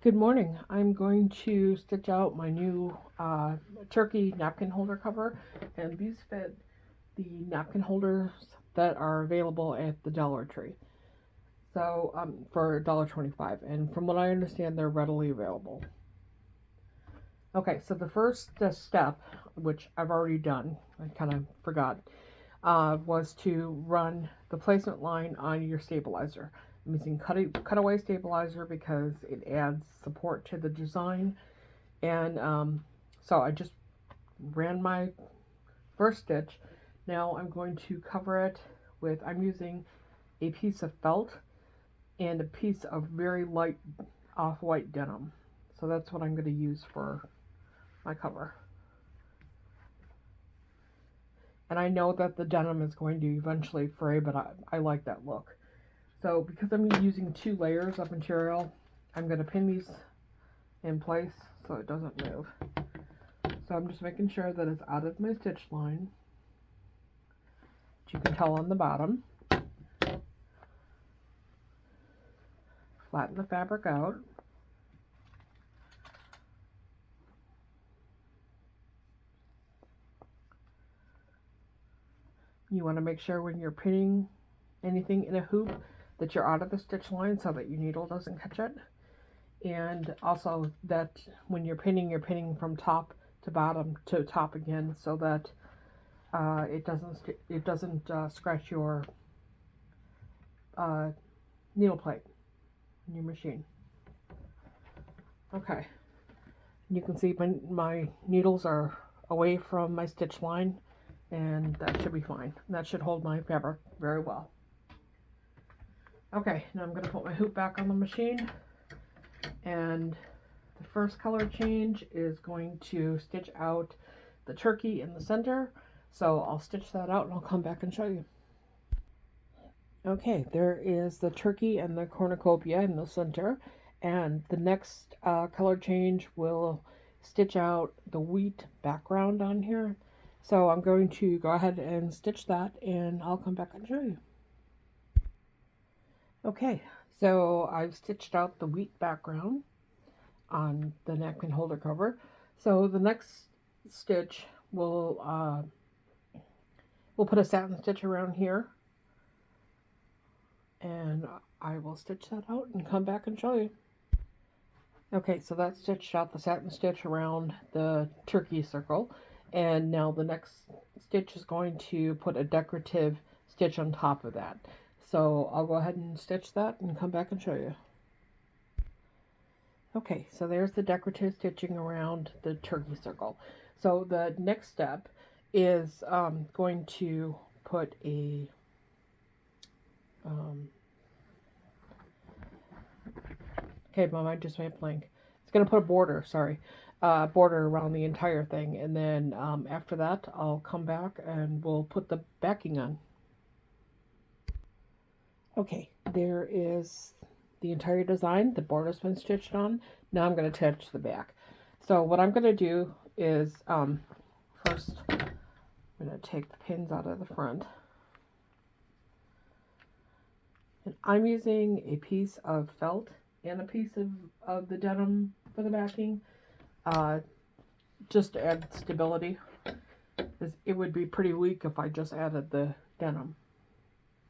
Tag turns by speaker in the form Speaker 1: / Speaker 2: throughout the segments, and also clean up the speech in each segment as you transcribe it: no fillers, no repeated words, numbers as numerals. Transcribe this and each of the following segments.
Speaker 1: Good morning. I'm going to stitch out my new turkey napkin holder cover, and these fit the napkin holders that are available at the Dollar Tree. So for $1.25, and from what I understand, they're readily available. Okay, so the first step, which I've already done, I kind of forgot, was to run the placement line on your stabilizer. I'm using cutaway stabilizer because it adds support to the design. And so I just ran my first stitch. Now I'm going to cover it with, I'm using a piece of felt and a piece of very light off-white denim. So that's what I'm going to use for my cover. And I know that the denim is going to eventually fray, but I like that look. So because I'm using 2 layers of material, I'm going to pin these in place so it doesn't move. So I'm just making sure that it's out of my stitch line, which you can tell on the bottom. Flatten the fabric out. You want to make sure when you're pinning anything in a hoop that you're out of the stitch line so that your needle doesn't catch it. And also that when you're pinning from top to bottom to top again so that it doesn't scratch your needle plate in your machine. Okay, you can see my needles are away from my stitch line, and that should be fine. That should hold my fabric very well. Okay, now I'm going to put my hoop back on the machine, and the first color change is going to stitch out the turkey in the center. So I'll stitch that out and I'll come back and show you. Okay, there is the turkey and the cornucopia in the center, and the next color change will stitch out the wheat background on here. So I'm going to go ahead and stitch that, and I'll come back and show you. Okay, so I've stitched out the wheat background on the napkin holder cover. So the next stitch will we'll put a satin stitch around here, and I will stitch that out and come back and show you. Okay, so that stitched out the satin stitch around the turkey circle, and now the next stitch is going to put a decorative stitch on top of that. So I'll go ahead and stitch that and come back and show you. Okay, so there's the decorative stitching around the turkey circle. So the next step is going to put a okay, Mom, I just went blank. It's going to put a border, sorry, border around the entire thing. And then after that, I'll come back and we'll put the backing on. Okay, there is the entire design. The border's been stitched on. Now I'm going to attach the back. So what I'm going to do is first I'm going to take the pins out of the front. And I'm using a piece of felt and a piece of the denim for the backing, just to add stability. It would be pretty weak if I just added the denim.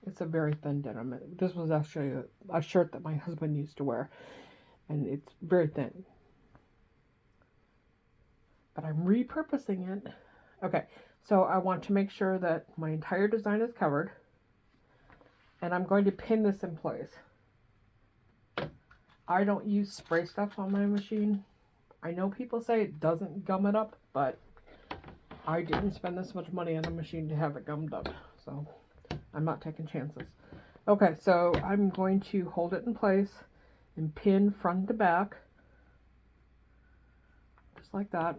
Speaker 1: It's a very thin denim. This was actually a shirt that my husband used to wear, and it's very thin. But I'm repurposing it. Okay, so I want to make sure that my entire design is covered, and I'm going to pin this in place. I don't use spray stuff on my machine. I know people say it doesn't gum it up, but I didn't spend this much money on a machine to have it gummed up, so I'm not taking chances. Okay, so I'm going to hold it in place and pin front to back, just like that.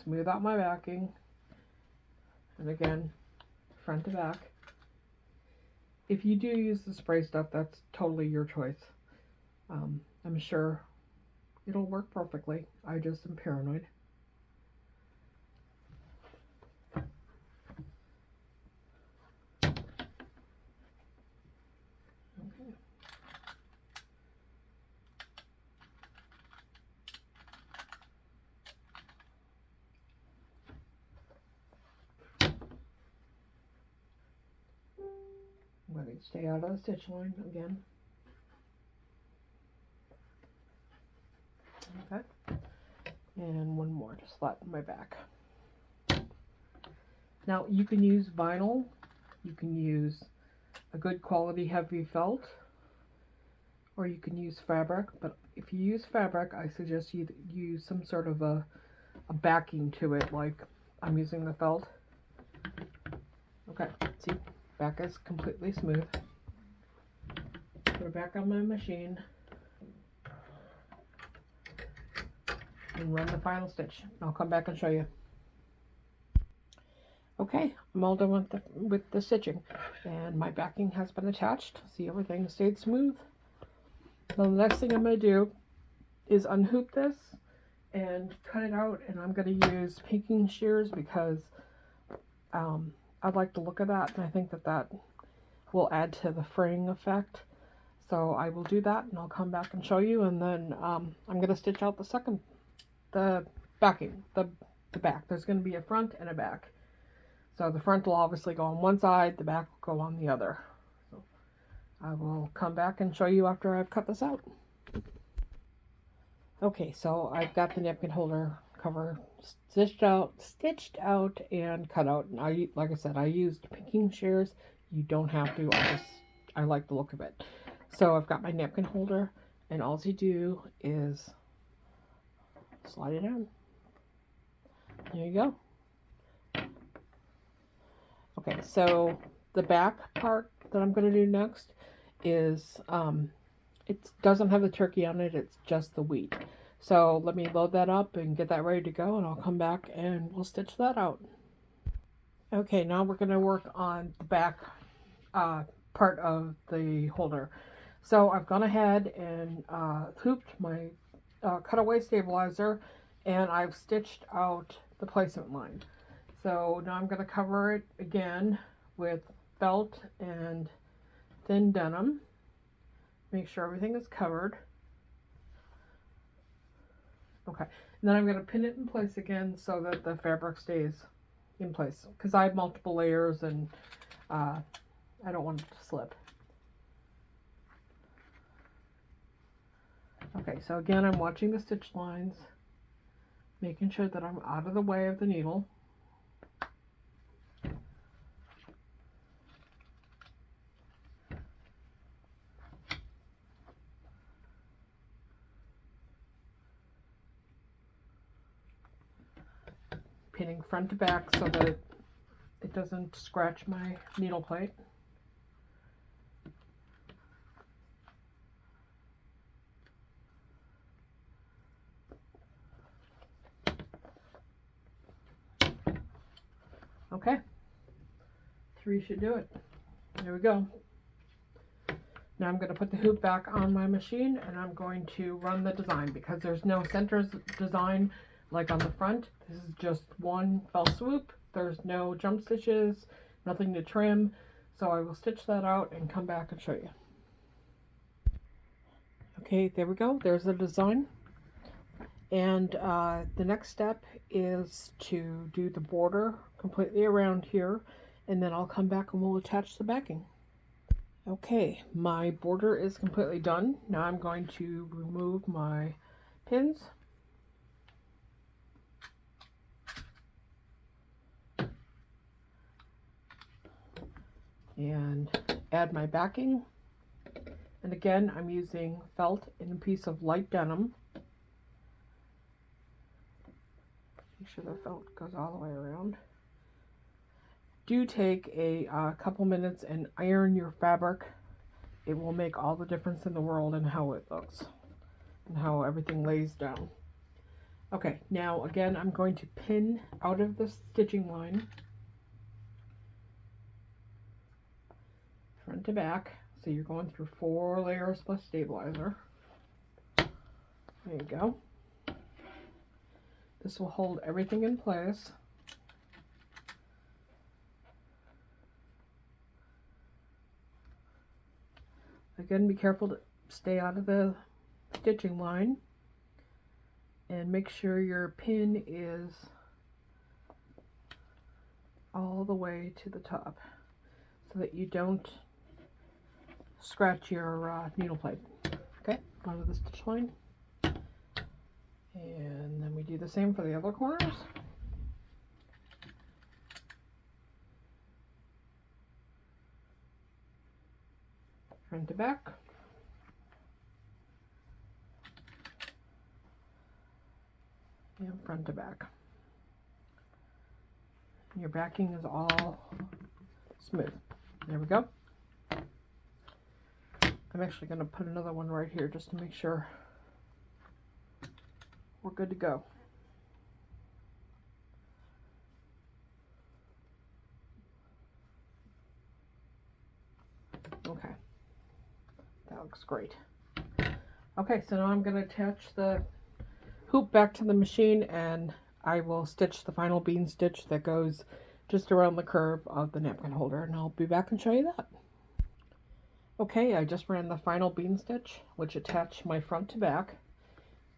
Speaker 1: Smooth out my backing, and again, front to back. If you do use the spray stuff, that's totally your choice. I'm sure it'll work perfectly. I just am paranoid. Okay. Stay out of the stitch line again. Okay. And one more, just flatten my back. Now you can use vinyl, you can use a good quality heavy felt, or you can use fabric, but if you use fabric, I suggest you use some sort of a backing to it, like I'm using the felt. Okay, see, back is completely smooth. Put it back on my machine and run the final stitch. I'll come back and show you. Okay, I'm all done with the stitching, and my backing has been attached. See, everything stayed smooth. So the next thing I'm going to do is unhoop this and cut it out, and I'm going to use pinking shears because I like the look of that, and I think that will add to the fraying effect. So I will do that, and I'll come back and show you, and then I'm going to stitch out the backing, the back. There's going to be a front and a back. So the front will obviously go on one side, the back will go on the other. So I will come back and show you after I've cut this out. Okay, so I've got the napkin holder cover stitched out and cut out. And like I said, I used pinking shears. You don't have to. I like the look of it. So I've got my napkin holder, and all you do is slide it in. There you go. Okay, so the back part that I'm going to do next is, it doesn't have the turkey on it, it's just the wheat. So let me load that up and get that ready to go, and I'll come back and we'll stitch that out. Okay, now we're going to work on the back part of the holder. So I've gone ahead and hooped my cutaway stabilizer, and I've stitched out the placement line. So now I'm going to cover it again with felt and thin denim. Make sure everything is covered. Okay, and then I'm going to pin it in place again so that the fabric stays in place, because I have multiple layers and I don't want it to slip. Okay, so again, I'm watching the stitch lines, making sure that I'm out of the way of the needle. Pinning front to back so that it doesn't scratch my needle plate. Okay, 3 should do it. There we go. Now I'm going to put the hoop back on my machine, and I'm going to run the design, because there's no center design like on the front. This is just one fell swoop. There's no jump stitches, nothing to trim. So I will stitch that out and come back and show you. Okay, there we go. There's the design. And the next step is to do the border completely around here, and then I'll come back and we'll attach the backing. Okay, my border is completely done. Now I'm going to remove my pins. And add my backing. And again, I'm using felt and a piece of light denim. Make sure the felt goes all the way around. Do take a couple minutes and iron your fabric. It will make all the difference in the world in how it looks and how everything lays down. Okay, now again, I'm going to pin out of the stitching line, front to back. So you're going through 4 layers plus stabilizer. There you go. This will hold everything in place. Again, be careful to stay out of the stitching line, and make sure your pin is all the way to the top so that you don't scratch your needle plate. Okay, onto the stitch line. And then we do the same for the other corners. Front to back. And front to back. Your backing is all smooth. There we go. I'm actually going to put another one right here just to make sure we're good to go. Okay, that looks great. Okay, so now I'm going to attach the hoop back to the machine, and I will stitch the final bean stitch that goes just around the curve of the napkin holder, and I'll be back and show you that. Okay, I just ran the final bean stitch, which attached my front to back,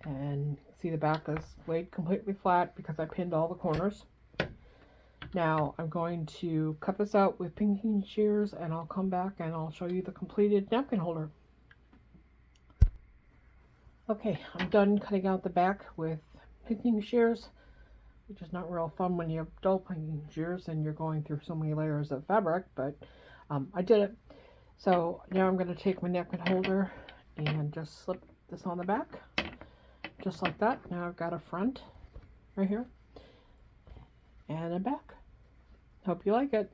Speaker 1: and see the back is laid completely flat because I pinned all the corners. Now I'm going to cut this out with pinking shears, and I'll come back and I'll show you the completed napkin holder. Okay, I'm done cutting out the back with pinking shears, which is not real fun when you have dull pinking shears and you're going through so many layers of fabric, but I did it. So now I'm going to take my napkin holder and just slip this on the back, just like that. Now I've got a front right here and a back. Hope you like it.